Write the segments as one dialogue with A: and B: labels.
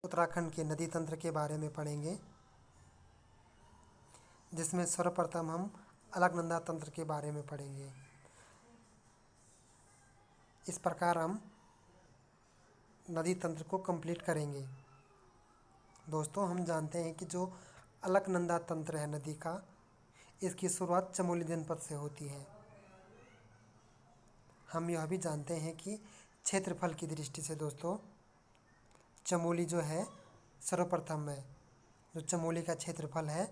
A: उत्तराखंड के नदी तंत्र के बारे में पढ़ेंगे, जिसमें सर्वप्रथम हम अलकनंदा तंत्र के बारे में पढ़ेंगे। इस प्रकार हम नदी तंत्र को कंप्लीट करेंगे। दोस्तों, हम जानते हैं कि जो अलकनंदा तंत्र है नदी का, इसकी शुरुआत चमोली जनपद से होती है। हम यह भी जानते हैं कि क्षेत्रफल की दृष्टि से दोस्तों चमोली जो है सर्वप्रथम है। जो चमोली का क्षेत्रफल है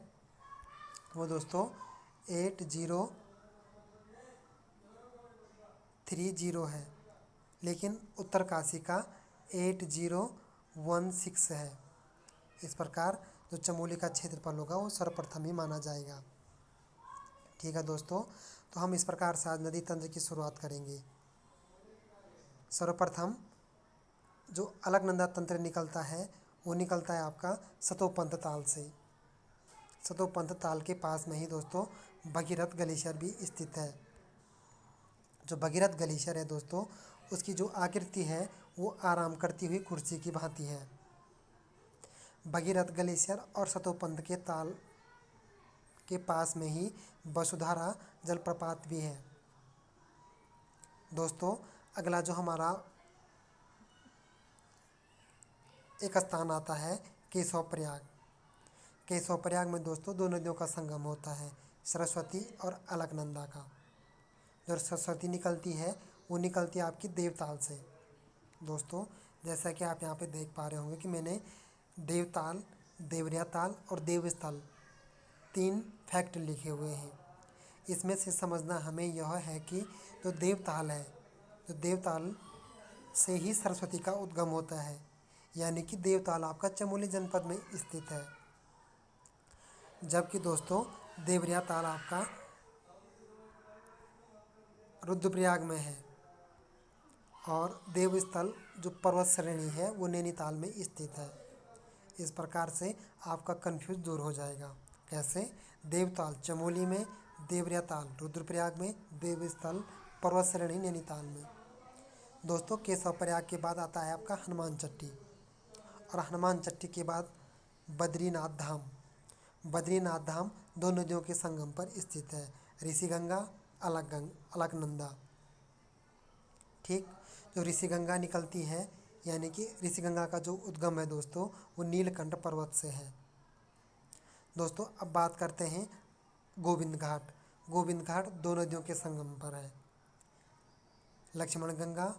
A: वो दोस्तों 8030 है, लेकिन उत्तरकाशी का 8016 है। इस प्रकार जो चमोली का क्षेत्रफल होगा वो सर्वप्रथम ही माना जाएगा। ठीक है दोस्तों, तो हम इस प्रकार से आज नदी तंत्र की शुरुआत करेंगे। सर्वप्रथम जो अलकनंदा तंत्र निकलता है वो निकलता है आपका सतोपंत ताल से। सतोपंत ताल के पास में ही दोस्तों भगीरथ ग्लेशियर भी स्थित है। जो भगीरथ ग्लेशियर है दोस्तों, उसकी जो आकृति है वो आराम करती हुई कुर्सी की भांति है। भगीरथ ग्लेशियर और सतोपंत के ताल के पास में ही वसुधारा जलप्रपात भी है। दोस्तों, अगला जो हमारा एक स्थान आता है केशव प्रयाग। केशव प्रयाग में दोस्तों दो नदियों का संगम होता है, सरस्वती और अलकनंदा का। जो सरस्वती निकलती है वो निकलती है आपकी देवताल से। दोस्तों, जैसा कि आप यहाँ पे देख पा रहे होंगे कि मैंने देवताल, देवरिया ताल और देवस्थल 3 फैक्ट लिखे हुए हैं। इसमें से समझना हमें यह है कि जो देवताल है, जो देवताल से ही सरस्वती का उद्गम होता है, यानी कि देवताल आपका चमोली जनपद में स्थित है। जबकि दोस्तों देवरिया ताल आपका रुद्रप्रयाग में है और देवस्थल जो पर्वत श्रेणी है वो नैनीताल में स्थित है। इस प्रकार से आपका कन्फ्यूज दूर हो जाएगा। कैसे? देवताल चमोली में, देवरिया ताल रुद्रप्रयाग में, देवस्थल पर्वत श्रेणी नैनीताल में। दोस्तों, केशव प्रयाग के बाद आता है आपका हनुमान चट्टी, और हनुमान चट्टी के बाद बद्रीनाथ धाम। बद्रीनाथ धाम दो नदियों के संगम पर स्थित है, ऋषिगंगा, अलकनंदा। ठीक, जो ऋषिगंगा निकलती है, यानी कि ऋषिगंगा का जो उद्गम है दोस्तों वो नीलकंठ पर्वत से है। दोस्तों, अब बात करते हैं गोविंद घाट। गोविंद घाट दो नदियों के संगम पर है, लक्ष्मण गंगा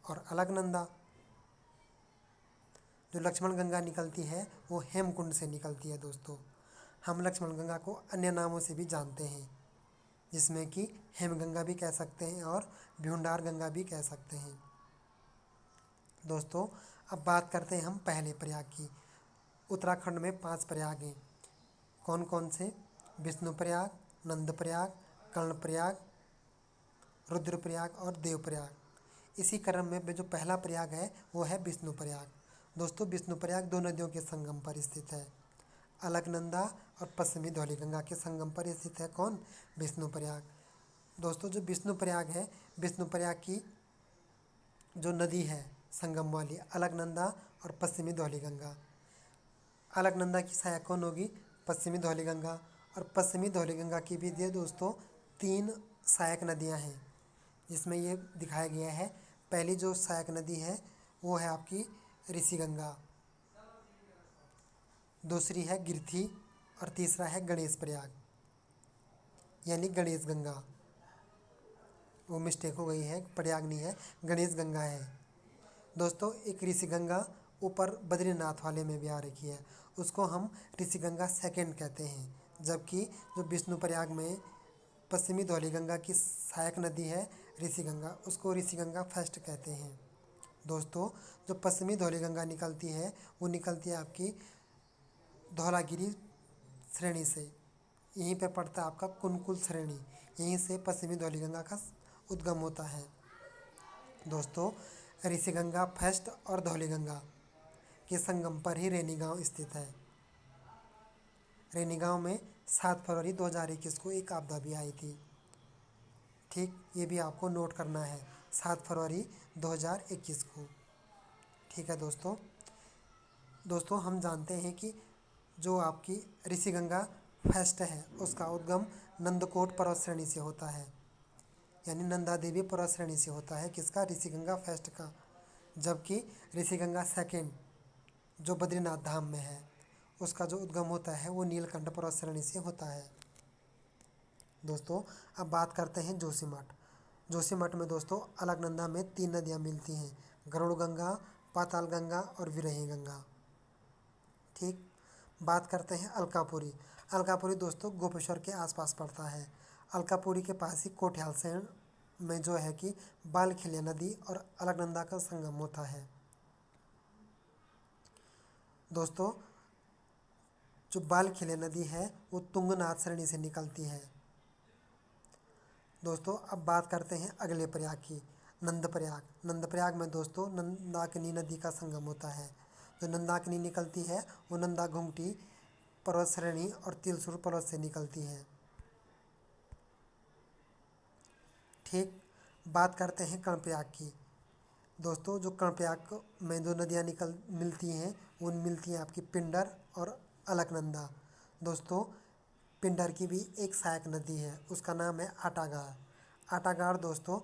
A: और अलकनंदा। जो लक्ष्मण गंगा निकलती है वो हेमकुंड से निकलती है। दोस्तों, हम लक्ष्मण गंगा को अन्य नामों से भी जानते हैं, जिसमें कि हेमगंगा भी कह सकते हैं और भ्यूंडार गंगा भी कह सकते हैं। दोस्तों, अब बात करते हैं हम पहले प्रयाग की। उत्तराखंड में 5 प्रयाग हैं। कौन कौन से? विष्णुप्रयाग, नंदप्रयाग, कर्णप्रयाग, रुद्रप्रयाग और देवप्रयाग। इसी क्रम में जो पहला प्रयाग है वो है विष्णुप्रयाग। दोस्तों, विष्णुप्रयाग दो नदियों के संगम पर स्थित है, अलकनंदा और पश्चिमी धौलीगंगा के संगम पर स्थित है। कौन? विष्णुप्रयाग। दोस्तों, जो विष्णुप्रयाग है, विष्णुप्रयाग की जो नदी है संगम वाली, अलकनंदा और पश्चिमी धौलीगंगा। अलकनंदा की सहायक कौन होगी? पश्चिमी धौलीगंगा। और पश्चिमी धौलीगंगा की भी दोस्तों 3 सहायक नदियां हैं, जिसमें ये दिखाया गया है। पहली जो सहायक नदी है वो है आपकी ऋषिगंगा, दूसरी है गिरथी और तीसरा है गणेश प्रयाग, यानी गणेश गंगा। वो मिस्टेक हो गई है, प्रयाग नहीं है, गणेश गंगा है। दोस्तों, एक ऋषिगंगा ऊपर बद्रीनाथ वाले में भी आ रखी है, उसको हम ऋषिगंगा सेकंड कहते हैं। जबकि जो विष्णुप्रयाग में पश्चिमी धौलीगंगा की सहायक नदी है ऋषिगंगा, उसको ऋषिगंगा फर्स्ट कहते हैं। दोस्तों, जो पश्चिमी धौलीगंगा निकलती है वो निकलती है आपकी धौलागिरी श्रेणी से। यहीं पे पड़ता है आपका कुनकुल श्रेणी, यहीं से पश्चिमी धौलीगंगा का उद्गम होता है। दोस्तों, ऋषिगंगा फर्स्ट और धौलीगंगा के संगम पर ही रैनी गांव स्थित है। रैनी गांव में 7 फरवरी 2021 को एक आपदा भी आई थी। ठीक, ये भी आपको नोट करना है, 7 फरवरी 2021 को। ठीक है दोस्तों, दोस्तों हम जानते हैं कि जो आपकी ऋषिगंगा फेस्ट है उसका उद्गम नंदकोट पर्वत श्रेणी से होता है, यानी नंदा देवी पर्वत श्रेणी से होता है। किसका? ऋषिगंगा फेस्ट का। जबकि ऋषिगंगा सेकेंड जो बद्रीनाथ धाम में है उसका जो उद्गम होता है वो नीलकंठ पर्वत श्रेणी से होता है। दोस्तों अब बात करते हैं जोशीमठ। जोशीमठ में दोस्तों अलकनंदा में 3 नदियाँ मिलती हैं, गरुड़ गंगा, पाताल गंगा और विरही गंगा। ठीक। बात करते हैं अलकापुरी। अलकापुरी दोस्तों गोपेश्वर के आसपास पड़ता है। अलकापुरी के पास ही कोठ्यालसेन में जो है कि बालखिलिया नदी और अलकनंदा का संगम होता है। दोस्तों जो बालखिलिया नदी है वो तुंगनाथ श्रेणी से निकलती है। दोस्तों अब बात करते हैं अगले प्रयाग की, नंदप्रयाग। नंदप्रयाग में दोस्तों नंदाकिनी नदी का संगम होता है। जो नंदाकिनी निकलती है वो नंदा घुंगटी पर्वत श्रेणी और तिलसुर पर्वत से निकलती है। ठीक। बात करते हैं कर्णप्रयाग की। दोस्तों जो कर्णप्रयाग में जो नदियाँ मिलती हैं वो मिलती हैं आपकी पिंडर और अलकनंदा। दोस्तों पिंडर की भी एक सहायक नदी है, उसका नाम है आटागार। आटागार दोस्तों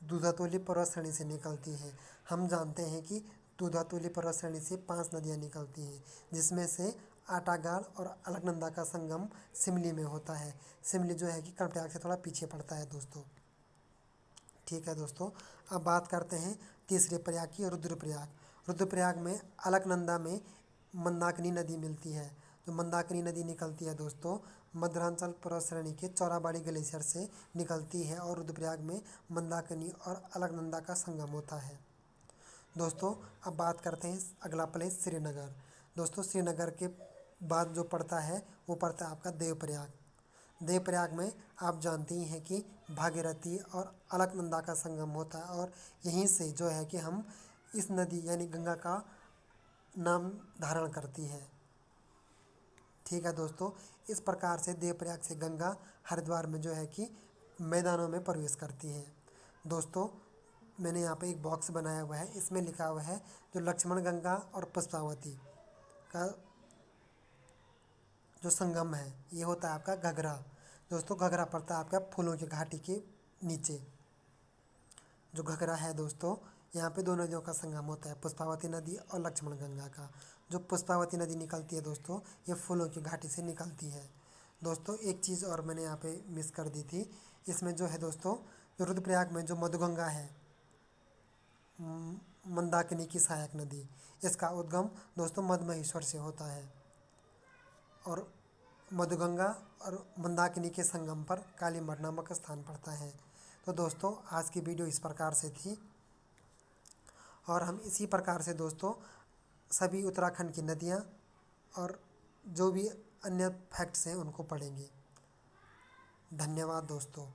A: दूधातोली पर्वत श्रेणी से निकलती है। हम जानते हैं कि दूधातोली पर्वत श्रेणी से 5 नदियाँ निकलती हैं, जिसमें से आटागार और अलकनंदा का संगम सिमली में होता है। सिमली जो है कि कर्णप्रयाग से थोड़ा पीछे पड़ता है दोस्तों। ठीक है दोस्तों, अब बात करते हैं तीसरे प्रयाग की, रुद्रप्रयाग। रुद्रप्रयाग में अलकनंदा में मंदाकिनी नदी मिलती है। जो मंदाकिनी नदी निकलती है दोस्तों मध्यांचल पर्वत श्रेणी के चौराबाड़ी ग्लेशियर से निकलती है और रुद्रप्रयाग में मंदाकिनी और अलकनंदा का संगम होता है। दोस्तों अब बात करते हैं अगला प्लेस श्रीनगर। दोस्तों श्रीनगर के बाद जो पड़ता है वो पड़ता है आपका देवप्रयाग। देवप्रयाग में आप जानते ही हैं कि भागीरथी और अलकनंदा का संगम होता है और यहीं से जो है कि हम इस नदी यानी गंगा का नाम धारण करती है। ठीक है दोस्तों, इस प्रकार से देवप्रयाग से गंगा हरिद्वार में जो है कि मैदानों में प्रवेश करती है। दोस्तों मैंने यहाँ पे एक बॉक्स बनाया हुआ है, इसमें लिखा हुआ है जो लक्ष्मण गंगा और पुष्पावती का जो संगम है ये होता है आपका घघरा। दोस्तों घघरा पड़ता है आपका फूलों की घाटी के नीचे। जो घघरा है दोस्तों यहाँ पे 2 नदियों का संगम होता है, पुष्पावती नदी और लक्ष्मण गंगा का। जो पुष्पावती नदी निकलती है दोस्तों ये फूलों की घाटी से निकलती है। दोस्तों एक चीज़ और मैंने यहाँ पे मिस कर दी थी, इसमें जो है दोस्तों जो रुद्रप्रयाग में जो मधुगंगा है मंदाकिनी की सहायक नदी, इसका उद्गम दोस्तों मधमहेश्वर से होता है और मधुगंगा और मंदाकिनी के संगम पर कालीमठ नामक स्थान पड़ता है। तो दोस्तों आज की वीडियो इस प्रकार से थी और हम इसी प्रकार से दोस्तों सभी उत्तराखंड की नदियाँ और जो भी अन्य फैक्ट्स हैं उनको पढ़ेंगे। धन्यवाद दोस्तों।